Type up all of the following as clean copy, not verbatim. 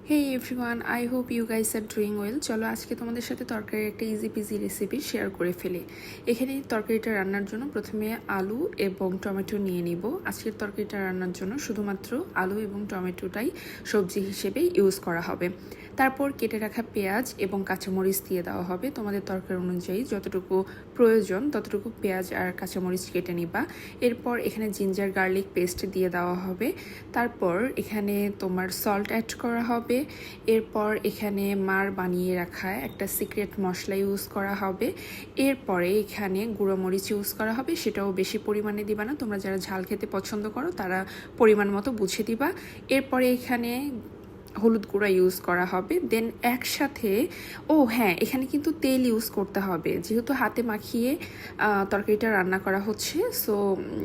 Hey everyone, I hope you guys are doing well. চলো আজকে তোমাদের সাথে তরকারির একটা ইজি পিজি রেসিপি শেয়ার করে ফেলি। এখানে তরকারিটা রান্নার জন্য প্রথমে আলু এবং টমেটো নিয়ে নিব। আজকের তরকারিটা রান্নার জন্য শুধুমাত্র আলু এবং টমেটোটাই সবজি হিসেবে ইউজ করা হবে। তারপর কেটে রাখা পেঁয়াজ এবং কাঁচামরিচ দিয়ে দেওয়া হবে। তোমাদের তরকারি অনুযায়ী যতটুকু প্রয়োজন ততটুকু পেঁয়াজ আর কাঁচামরিচ কেটে নিবা। এরপর এখানে জিঞ্জার গার্লিক পেস্ট দিয়ে দেওয়া হবে। তারপর এখানে তোমার সল্ট অ্যাড করা হবে। এরপর এখানে মার বানিয়ে রাখা একটা সিক্রেট মশলা ইউজ করা হবে। এরপরে এখানে গুঁড়ো মরিচ ইউজ করা হবে, সেটাও বেশি পরিমাণে দিবা না, তোমরা যারা ঝাল খেতে পছন্দ করো তারা পরিমাণ মতো বুঝে দিবা। এরপরে এখানে হলুদ গুঁড়া ইউজ করা হবে। দেন একসাথে এখানে কিন্তু তেল ইউজ করতে হবে, যেহেতু হাতে মাখিয়ে তরকারিটা রান্না করা হচ্ছে, সো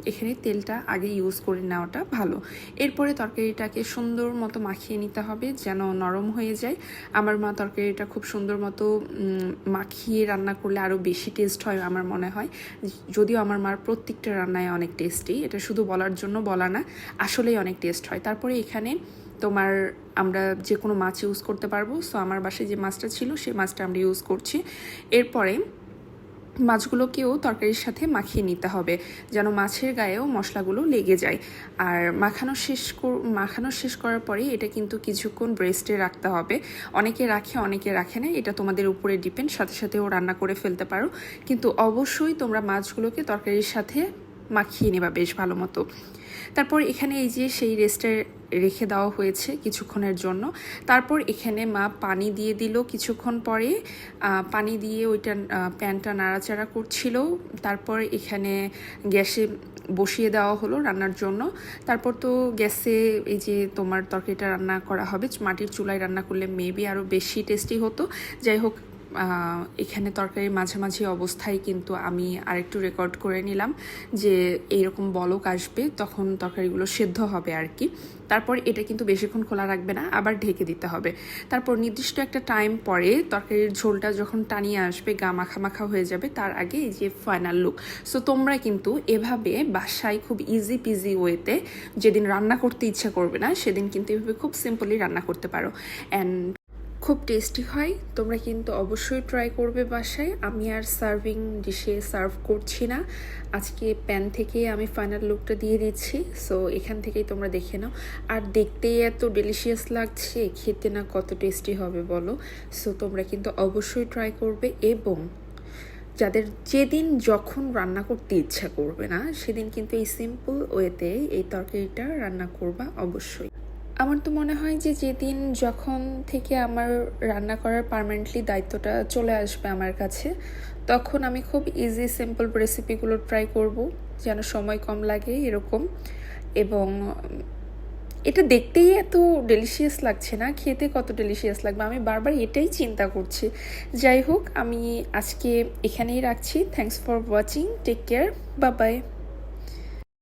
এখানে তেলটা আগে ইউজ করে নেওয়াটা ভালো। এরপরে তরকারিটাকে সুন্দর মতো মাখিয়ে নিতে হবে যেন নরম হয়ে যায়। আমার মা তরকারিটা খুব সুন্দর মতো মাখিয়ে রান্না করলে আরও বেশি টেস্ট হয় আমার মনে হয়, যদিও আমার মার প্রত্যেকটা রান্নায় অনেক টেস্টি, এটা শুধু বলার জন্য বলা না, আসলেই অনেক টেস্ট হয়। তারপরে এখানে তোমার আমরা যে কোনো মাছ ইউজ করতে পারবো, সো আমার বাসায় যে মাছটা ছিল সেই মাছটা আমরা ইউজ করছি। এরপরে মাছগুলোকেও তরকারির সাথে মাখিয়ে নিতে হবে যেন মাছের গায়েও মশলাগুলো লেগে যায়। আর মাখানো শেষ করার পরে এটা কিন্তু কিছুক্ষণ রেস্টে রাখতে হবে। অনেকে রাখে অনেকে রাখে না, এটা তোমাদের উপরে ডিপেন্ড, সাথে সাথেও রান্না করে ফেলতে পারো, কিন্তু অবশ্যই তোমরা মাছগুলোকে তরকারির সাথে মাখিয়ে নেবা বেশ ভালো মতো। তারপর এখানে এই যে সেই রেস্টে রেখে দেওয়া হয়েছে কিছুক্ষণের জন্য। তারপর এখানে মা পানি দিয়ে দিল কিছুক্ষণ পরে, পানি দিয়ে ওইটা প্যানটা নাড়াচাড়া করছিল। তারপর এখানে গ্যাসে বসিয়ে দেওয়া হলো রান্নার জন্য। তারপর তো গ্যাসে এই যে তোমার তরকারিটা রান্না করা হবে, মাটির চুলায় রান্না করলে মেবি আরও বেশি টেস্টি হতো। যাই হোক, এখানে তরকারির মাঝামাঝি অবস্থায় কিন্তু আমি আরেকটু রেকর্ড করে নিলাম যে এইরকম বলক আসবে, তখন তরকারিগুলো সেদ্ধ হবে আর কি। তারপর এটা কিন্তু বেশিক্ষণ খোলা রাখবে না, আবার ঢেকে দিতে হবে। তারপর নির্দিষ্ট একটা টাইম পরে তরকারির ঝোলটা যখন টানিয়ে আসবে, গা মাখা মাখা হয়ে যাবে, তার আগে এই যে ফাইনাল লুক। সো তোমরা কিন্তু এভাবে বাসায় খুব ইজি পিজি ওয়েতে, যেদিন রান্না করতে ইচ্ছা করবে না সেদিন কিন্তু এভাবে খুব সিম্পলি রান্না করতে পারো, অ্যান্ড খুব টেস্টি হয়। তোমরা কিন্তু অবশ্যই ট্রাই করবে বাসায়। আমি আর সার্ভিং ডিশে সার্ভ করছি না, আজকে প্যান থেকেই আমি ফাইনাল লুকটা দিয়ে দিচ্ছি, সো এখান থেকেই তোমরা দেখে নাও। আর দেখতেই এত ডেলিশিয়াস লাগছে, খেতে না কত টেস্টি হবে বলো। সো তোমরা কিন্তু অবশ্যই ট্রাই করবে, এবং যাদের যেদিন যখন রান্না করতে ইচ্ছা করবে না সেদিন কিন্তু এই সিম্পল ওয়েতে এই তরকারিটা রান্না করবা অবশ্যই। আমার তো মনে হয় যে যেদিন যখন থেকে আমার রান্না করার পার্মানেন্টলি দায়িত্বটা চলে আসবে আমার কাছে, তখন আমি খুব ইজি সিম্পল রেসিপিগুলো ট্রাই করব যেন সময় কম লাগে এরকম। এবং এটা দেখতেই এত ডেলিশিয়াস লাগছে না, খেতে কত ডেলিশিয়াস লাগবে আমি বারবার এটাই চিন্তা করছি। যাই হোক, আমি আজকে এখানেই রাখছি। Thanks for watching, take care, bye by.